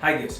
Hi guys.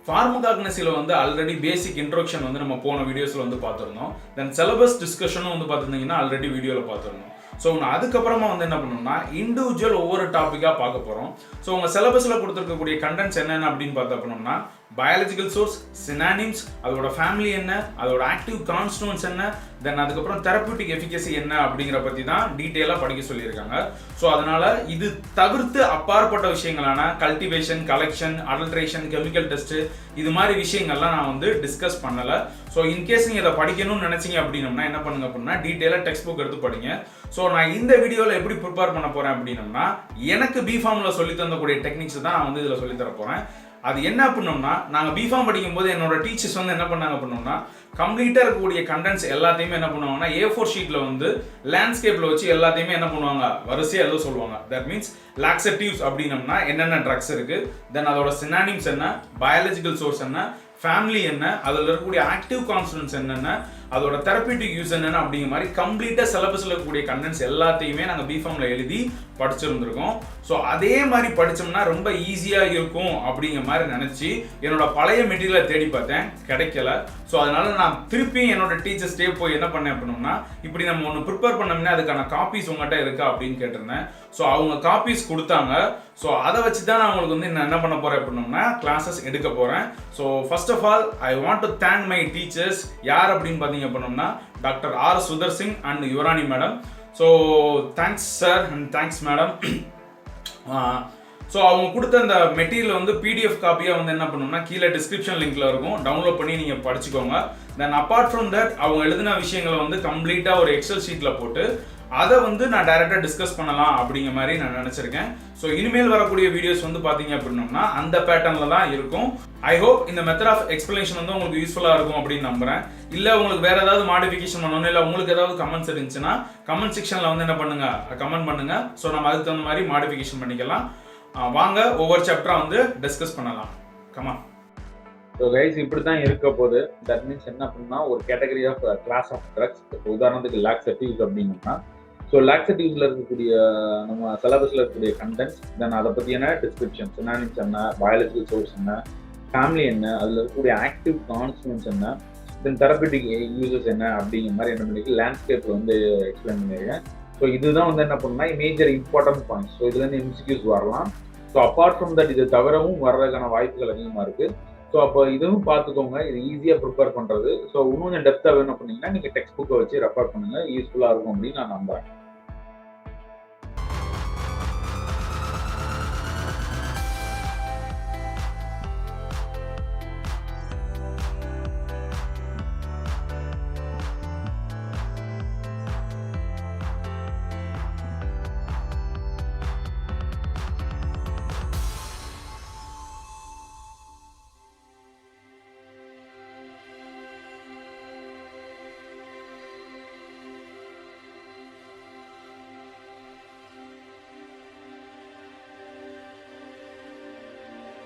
Pharmacognosy வந்து already பேசிக் introduction வந்து நம்ம போன வீடியோஸ்ல வந்து பார்த்திருந்தோம். தென் சிலபஸ் டிஸ்கஷனும் வந்து பார்த்திருந்தீங்கன்னா ஆல்ரெடி வீடியோல பார்த்திருந்தோம். ஸோ அதுக்கப்புறமா வந்து என்ன பண்ணணும்னா இண்டிவிஜுவல் ஒவ்வொரு டாப்பிக்காக பார்க்க போகிறோம். ஸோ உங்கள் சிலபஸில் கொடுத்துருக்கக்கூடிய கண்டென்ட்ஸ் என்னென்ன அப்படின்னு பார்த்தோம்னா பயாலஜிக்கல் சோர்ஸ், சினானிம்ஸ், அதோட ஃபேமிலி என்ன, அதோட ஆக்டிவ் கான்ஸ்டுவன்ஸ் என்ன, தென் அதுக்கப்புறம் தெரப்யூட்டிக் எஃபிகசி என்ன அப்படிங்கிற பற்றி தான் டீட்டெயிலாக படிக்க சொல்லியிருக்காங்க. ஸோ அதனால் இது தவிர்த்து அப்பாற்பட்ட விஷயங்களான cultivation, collection, adulteration, chemical test இது மாதிரி விஷயங்கள்லாம் நான் வந்து டிஸ்கஸ் பண்ணலை. ஸோ இன்கேஸ் நீங்கள் இதை படிக்கணும்னு நினச்சிங்க அப்படின்னம்னா என்ன பண்ணுங்க அப்படின்னா டீட்டெயிலாக டெக்ஸ்ட் புக் எடுத்து படிங்க. ஸோ நான் இந்த வீடியோவில் எப்படி ப்ரிப்பேர் பண்ண போகிறேன் அப்படின்னம்னா எனக்கு பிஃபார்மில் சொல்லி தந்தக்கூடிய டெக்னிக்ஸ் தான் நான் வந்து இதில் சொல்லித்தர போகிறேன். அது என்ன பண்ணோம்னா நாங்கள் பிஃபார்ம் படிக்கும்போது என்னோட டீச்சர்ஸ் வந்து என்ன பண்ணாங்க பண்ணோம்னா கம்ப்ளீட்டாக இருக்கக்கூடிய கண்டென்ட்ஸ் எல்லாத்தையுமே என்ன பண்ணுவாங்கன்னா A4 ஷீட்டில் வந்து லேண்ட்ஸ்கேப்பில் வச்சு எல்லாத்தையுமே என்ன பண்ணுவாங்க வரிசையாக எழுத சொல்லுவாங்க. தட் மீன்ஸ் லாக்ஸேட்டிவ்ஸ் அப்படின்னம்னா என்னென்ன ட்ரக்ஸ் இருக்குது, தென் அதோட சினானிம்ஸ் என்ன, பயாலஜிக்கல் சோர்ஸ் என்ன, ஃபேமிலி என்ன, அதில் இருக்கக்கூடிய ஆக்டிவ் கான்ஸ்டன்ஸ் என்னென்ன, அதோட தெரப்யூட்டிக் யூஸ் என்னென்ன அப்படிங்கிற மாதிரி கம்ப்ளீட்டாக சிலபஸில் இருக்கக்கூடிய கண்டென்ட்ஸ் எல்லாத்தையுமே நாங்கள் பிஃபார்மில் எழுதி படிச்சிருந்துருக்கோம். ஸோ அதே மாதிரி படித்தோம்னா ரொம்ப ஈஸியாக இருக்கும் அப்படிங்கிற மாதிரி நினச்சி என்னோட பழைய மெட்டீரியலை தேடி பார்த்தேன், கிடைக்கல. ஸோ அதனால நான் திருப்பி என்னோட டீச்சர்ஸ்டே போய் என்ன பண்ணேன் அப்படின்னா இப்படி நம்ம ஒன்று ப்ரிப்பேர் பண்ணோம்னா அதுக்கான காப்பீஸ் உங்கள்கிட்ட இருக்கா அப்படின்னு கேட்டிருந்தேன். ஸோ அவங்க காப்பீஸ் கொடுத்தாங்க. ஸோ அதை வச்சு தான் நான் உங்களுக்கு வந்து என்ன பண்ண போகிறேன் அப்படின்னோம்னா கிளாஸஸ் எடுக்க போகிறேன். So first of all I want to thank my teachers. யார் அப்படின்னு பார்த்தீங்க அப்படின்னோம்னா doctor R Sudhar Singh and Yuvarani madam. So thanks sir and thanks madam. So அவங்க கொடுத்த அந்த மெட்டீரியல் வந்து பிடிஎஃப் காப்பியாக வந்து என்ன பண்ணணும்னா கீழே டிஸ்கிரிப்ஷன் லிங்க்ல இருக்கும், டவுன்லோட் பண்ணி நீங்கள் படிச்சுக்கோங்க. தென் அப்பார்ட் ஃப்ரம் தட் அவங்க எழுதின விஷயங்களை வந்து கம்ப்ளீட்டாக ஒரு எக்ஸல் ஷீட்டில் போட்டு அதை வந்து நான் டைரெக்டாக டிஸ்கஸ் பண்ணலாம் அப்படிங்கிற மாதிரி நான் நினச்சிருக்கேன். ஸோ இனிமேல் வரக்கூடிய வீடியோஸ் வந்து பார்த்தீங்க அப்படின்னோம்னா அந்த பேட்டர்னில் தான் இருக்கும். ஐ ஹோப் இந்த மெத்தட் ஆஃப் எக்ஸ்பிளனேஷன் வந்து உங்களுக்கு யூஸ்ஃபுல்லாக இருக்கும் அப்படின்னு நம்புறேன். இல்லை உங்களுக்கு வேறு ஏதாவது மாடிஃபிகேஷன் பண்ணணும், இல்லை உங்களுக்கு ஏதாவது கமெண்ட்ஸ் இருந்துச்சுன்னா கமெண்ட் செக்ஷனில் வந்து என்ன பண்ணுங்க கமெண்ட் பண்ணுங்க. ஸோ நம்ம அதுக்கு தகுந்த மாதிரி மாடிஃபிகேஷன் பண்ணிக்கலாம். வாங்க ஒவ்வொரு சாப்டராக வந்து டிஸ்கஸ் பண்ணலாம். கமா. ஸோ கைஸ் இப்படி தான் இருக்க போது. தட் மீன்ஸ் என்ன அப்படின்னா ஒரு category of class of drugs. உதாரணத்துக்கு லாக்ஸேட்டிவ்ஸ் அப்படின்னா ஸோ லாக்ஸேட்டிவ்ஸில் இருக்கக்கூடிய நம்ம சிலபஸில் இருக்கக்கூடிய கண்டென்ட்ஸ், தென் அதை பற்றியான டிஸ்கிரிப்ஷன், சினானிம்ஸ் என்ன, பயாலஜிக்கல் சோர்ஸ் என்ன, ஃபேமிலி என்ன, அதில் இருக்கக்கூடிய ஆக்டிவ் கான்ஸ்டுவன்ஸ் என்ன, தென் தெரப்யூட்டிக் யூசஸ் என்ன அப்படிங்கிற மாதிரி என்ன பண்ணிருக்கு லேண்ட்ஸ்கேப்பில் வந்து எக்ஸ்பிளைன் பண்ணியிருக்கேன். ஸோ இதுதான் வந்து என்ன பண்ணா மேஜர் இம்பார்ட்டன்ட் பாயிண்ட்ஸ். ஸோ இதுலேருந்து எம்சிக்யூஸ் வரலாம். ஸோ அப்பார்ட் ஃப்ரம் தட் இது தவிரவும் வர்றதுக்கான வாய்ப்புகள் அதிகமாக இருக்குது. ஸோ அப்போ இதுவும் பார்த்துக்கோங்க, இது ஈஸியாக ப்ரிப்பேர் பண்ணுறது. ஸோ இன்னும் டெப்த்தாக வேணும் அப்படின்னா நீங்கள் டெக்ஸ்ட் புக்கை வச்சு ரெஃபர் பண்ணுங்கள், யூஸ்ஃபுல்லாக இருக்கும் அப்படின்னு நான் நம்புகிறேன்.